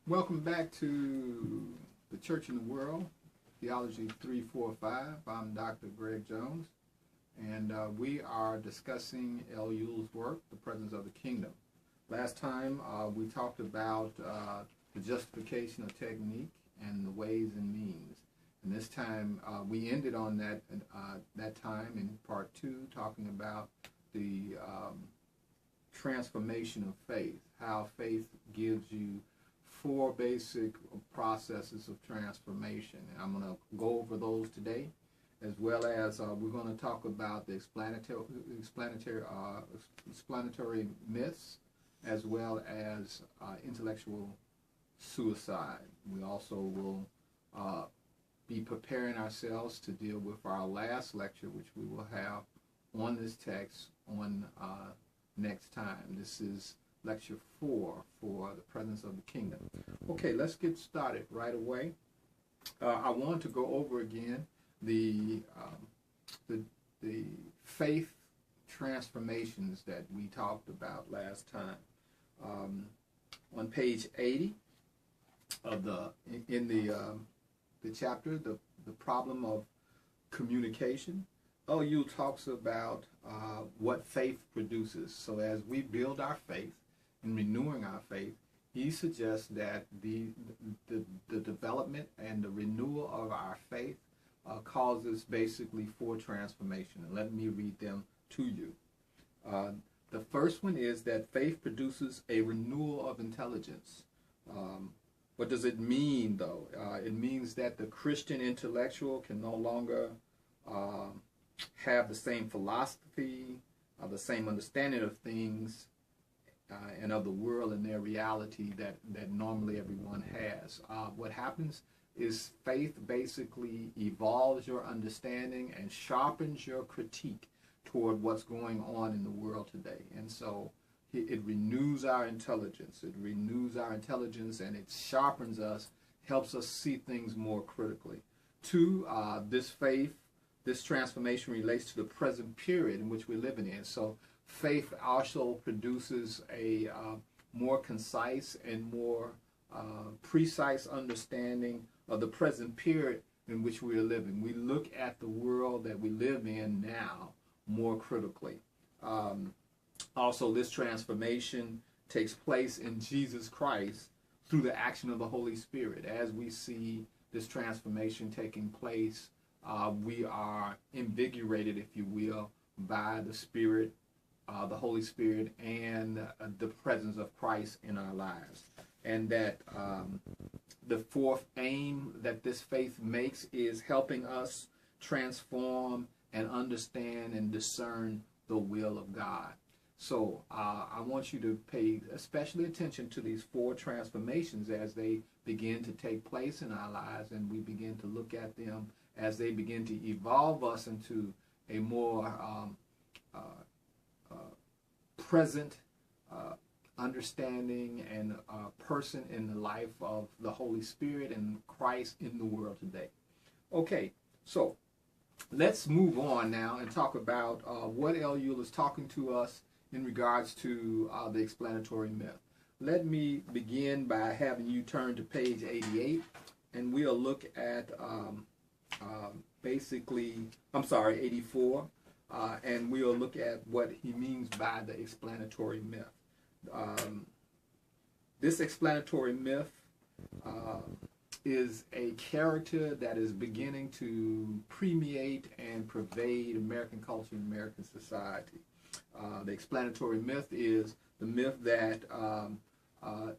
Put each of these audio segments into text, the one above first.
Welcome back to the Church in the World, Theology 345. I'm Dr. Greg Jones, and we are discussing L. Yule's work, The Presence of the Kingdom. Last time we talked about the justification of technique and the ways and means. And this time we ended on that time in part 2, talking about the transformation of faith, how faith gives you 4 basic processes of transformation. And I'm going to go over those today, as well as we're going to talk about the explanatory myths, as well as intellectual suicide. We also will be preparing ourselves to deal with our last lecture, which we will have on this text on next time. This is Lecture 4 for the presence of the kingdom. Okay, let's get started right away. I want to go over again the faith transformations that we talked about last time. On page 80 of the chapter, the problem of communication, Yule talks about what faith produces. So as we build our faith, in renewing our faith, he suggests that the development and the renewal of our faith causes basically 4 transformations. And let me read them to you. The first one is that faith produces a renewal of intelligence. What does it mean, though? It means that the Christian intellectual can no longer have the same philosophy, the same understanding of things, and of the world and their reality that normally everyone has. What happens is faith basically evolves your understanding and sharpens your critique toward what's going on in the world today. And so it renews our intelligence. It renews our intelligence, and it sharpens us, helps us see things more critically. 2, this transformation relates to the present period in which we're living in. So faith also produces a more concise and more precise understanding of the present period in which we are living. We look at the world that we live in now more critically. Also, this transformation takes place in Jesus Christ through the action of the Holy Spirit. As we see this transformation taking place, we are invigorated, if you will, by the Spirit, the Holy Spirit, and the presence of Christ in our lives. And that the 4th aim that this faith makes is helping us transform and understand and discern the will of God. So I want you to pay especially attention to these 4 transformations as they begin to take place in our lives, and we begin to look at them as they begin to evolve us into a more present understanding and person in the life of the Holy Spirit and Christ in the world today. Okay, so let's move on now and talk about what L. Yule is talking to us in regards to the explanatory myth. Let me begin by having you turn to page 88, and we'll look at 84, and we'll look at what he means by the explanatory myth. This explanatory myth is a character that is beginning to permeate and pervade American culture and American society. The explanatory myth is the myth that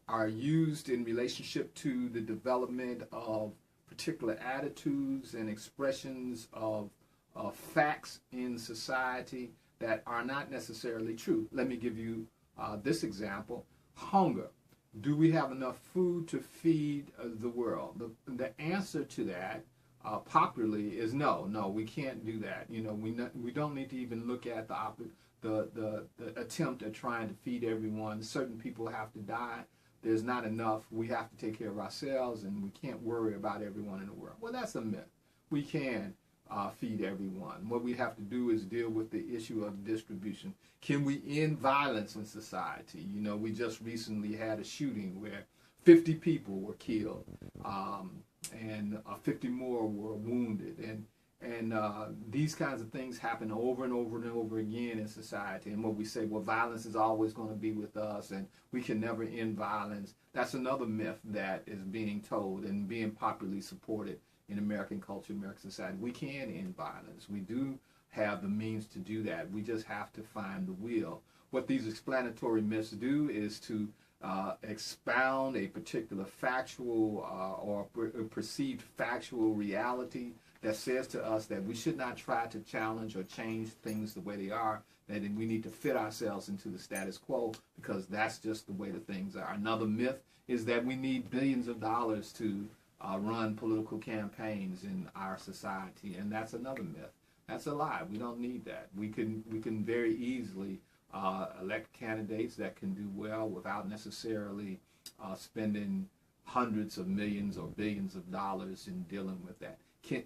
are used in relationship to the development of particular attitudes and expressions of facts in society that are not necessarily true. Let me give you this example. Hunger. Do we have enough food to feed the world? The answer to that popularly is no, we can't do that. You know, we don't need to even look at the attempt at trying to feed everyone. Certain people have to die. There's not enough. We have to take care of ourselves, and we can't worry about everyone in the world. Well, that's a myth. We can feed everyone. What we have to do is deal with the issue of distribution. Can we end violence in society? You know, we just recently had a shooting where 50 people were killed, and 50 more were wounded, and these kinds of things happen over and over and over again in society. And what we say, well, violence is always going to be with us, and we can never end violence. That's another myth that is being told and being popularly supported in American culture, American society. We can end violence. We do have the means to do that. We just have to find the will. What these explanatory myths do is to expound a particular factual or perceived factual reality that says to us that we should not try to challenge or change things the way they are, that we need to fit ourselves into the status quo because that's just the way the things are. Another myth is that we need billions of dollars to run political campaigns in our society, and that's another myth. That's a lie. We don't need that. We can very easily elect candidates that can do well without necessarily spending hundreds of millions or billions of dollars in dealing with that.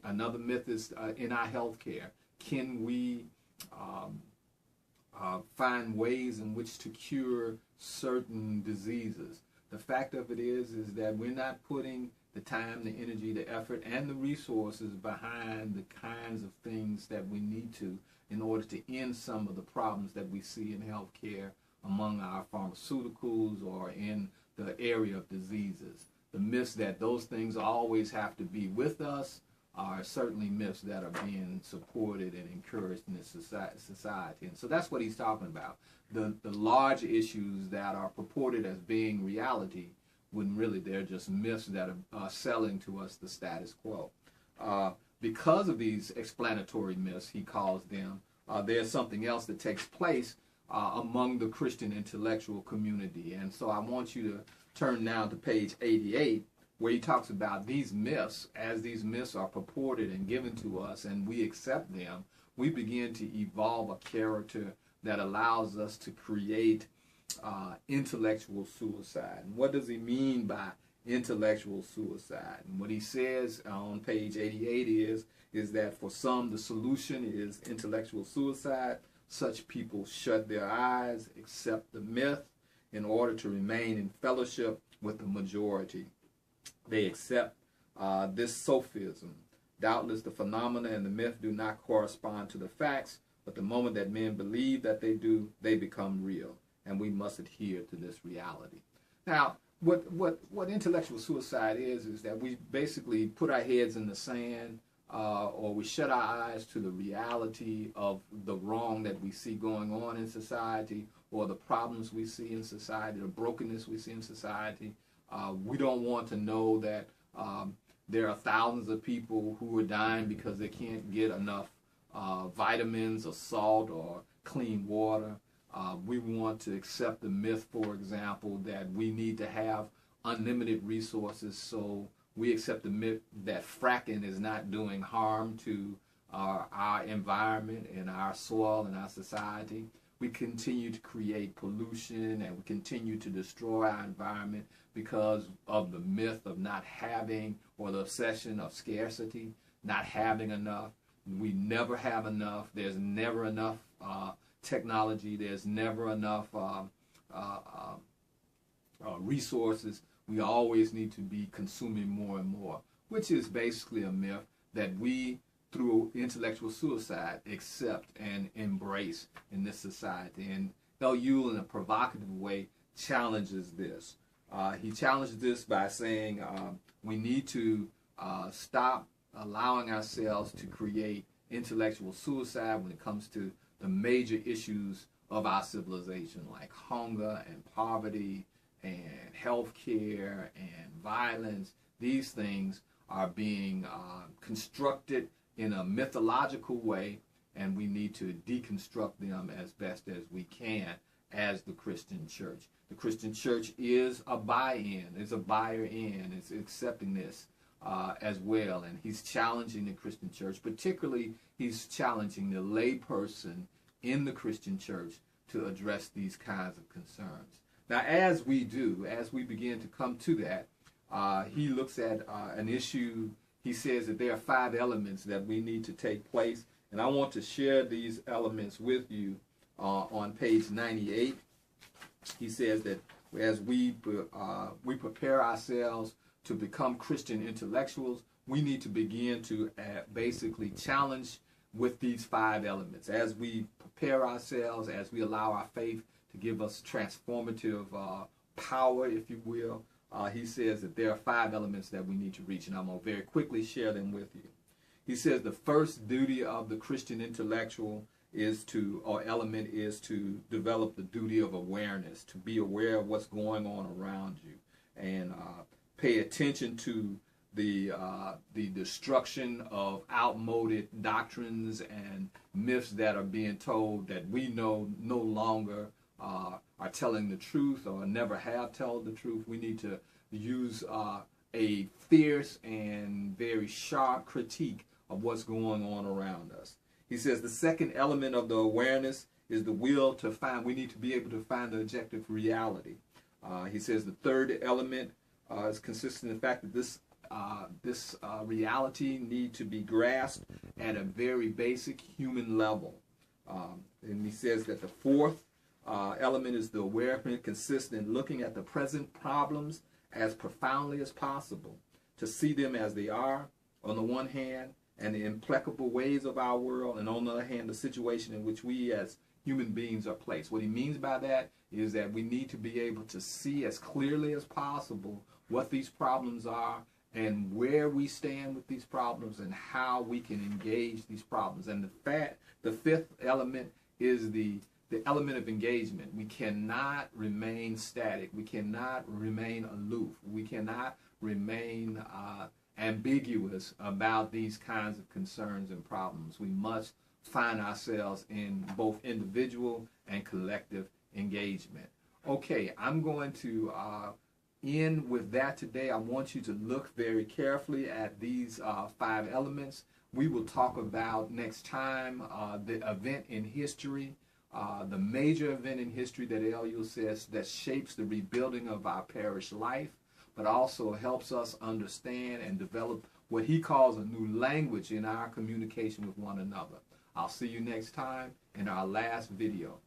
Another myth is in our health care. Can we find ways in which to cure certain diseases? The fact of it is that we're not putting the time, the energy, the effort, and the resources behind the kinds of things that we need to in order to end some of the problems that we see in healthcare among our pharmaceuticals or in the area of diseases. The myths that those things always have to be with us are certainly myths that are being supported and encouraged in this society. And so that's what he's talking about. The large issues that are purported as being reality, when really they're just myths that are selling to us the status quo. Because of these explanatory myths, he calls them, there's something else that takes place among the Christian intellectual community. And so I want you to turn now to page 88, where he talks about these myths. As these myths are purported and given to us and we accept them, we begin to evolve a character that allows us to create intellectual suicide. And what does he mean by intellectual suicide? And what he says on page 88 is that for some the solution is intellectual suicide. Such people shut their eyes, accept the myth in order to remain in fellowship with the majority. They accept this sophism. Doubtless the phenomena and the myth do not correspond to the facts, but the moment that men believe that they do, they become real, and we must adhere to this reality. Now, what intellectual suicide is that we basically put our heads in the sand, or we shut our eyes to the reality of the wrong that we see going on in society, or the problems we see in society, the brokenness we see in society. We don't want to know that there are thousands of people who are dying because they can't get enough vitamins or salt or clean water. We want to accept the myth, for example, that we need to have unlimited resources, so we accept the myth that fracking is not doing harm to our environment and our soil and our society. We continue to create pollution and we continue to destroy our environment because of the myth of not having, or the obsession of scarcity, not having enough. We never have enough. There's never enough technology. There's never enough resources. We always need to be consuming more and more, which is basically a myth that we, through intellectual suicide, accept and embrace in this society. And Theo, in a provocative way, challenges this. He challenges this by saying we need to stop allowing ourselves to create intellectual suicide when it comes to the major issues of our civilization, like hunger and poverty and health care and violence. These things are being constructed in a mythological way, and we need to deconstruct them as best as we can as the Christian church. The Christian church is a buy-in, is a buyer in, it's accepting this as well. And he's challenging the Christian church, particularly he's challenging the lay person in the Christian church to address these kinds of concerns. Now, as we begin to come to that, he looks at an issue. He says that there are 5 elements that we need to take place, and I want to share these elements with you on page 98. He says that as we prepare ourselves to become Christian intellectuals, we need to begin to basically challenge with these 5 elements. As we prepare ourselves, as we allow our faith to give us transformative power, if you will, he says that there are 5 elements that we need to reach, and I'm going to very quickly share them with you. He says the first duty of the Christian intellectual is to develop the duty of awareness, to be aware of what's going on around you, and pay attention to the destruction of outmoded doctrines and myths that are being told that we know no longer are telling the truth or never have told the truth. We need to use a fierce and very sharp critique of what's going on around us. He says the second element of the awareness is the will to find. We need to be able to find the objective reality. He says the third element is consistent in the fact that this reality need to be grasped at a very basic human level. And he says that the fourth element is the awareness consists in looking at the present problems as profoundly as possible, to see them as they are on the one hand, and the implacable ways of our world, and on the other hand, the situation in which we as human beings are placed. What he means by that is that we need to be able to see as clearly as possible what these problems are and where we stand with these problems and how we can engage these problems. And the fifth element is the element of engagement. We cannot remain static. We cannot remain aloof. We cannot remain ambiguous about these kinds of concerns and problems. We must find ourselves in both individual and collective engagement. Okay, I'm going to end with that today. I want you to look very carefully at these 5 elements. We will talk about next time the event in history, the major event in history that Elio says that shapes the rebuilding of our parish life, but also helps us understand and develop what he calls a new language in our communication with one another. I'll see you next time in our last video.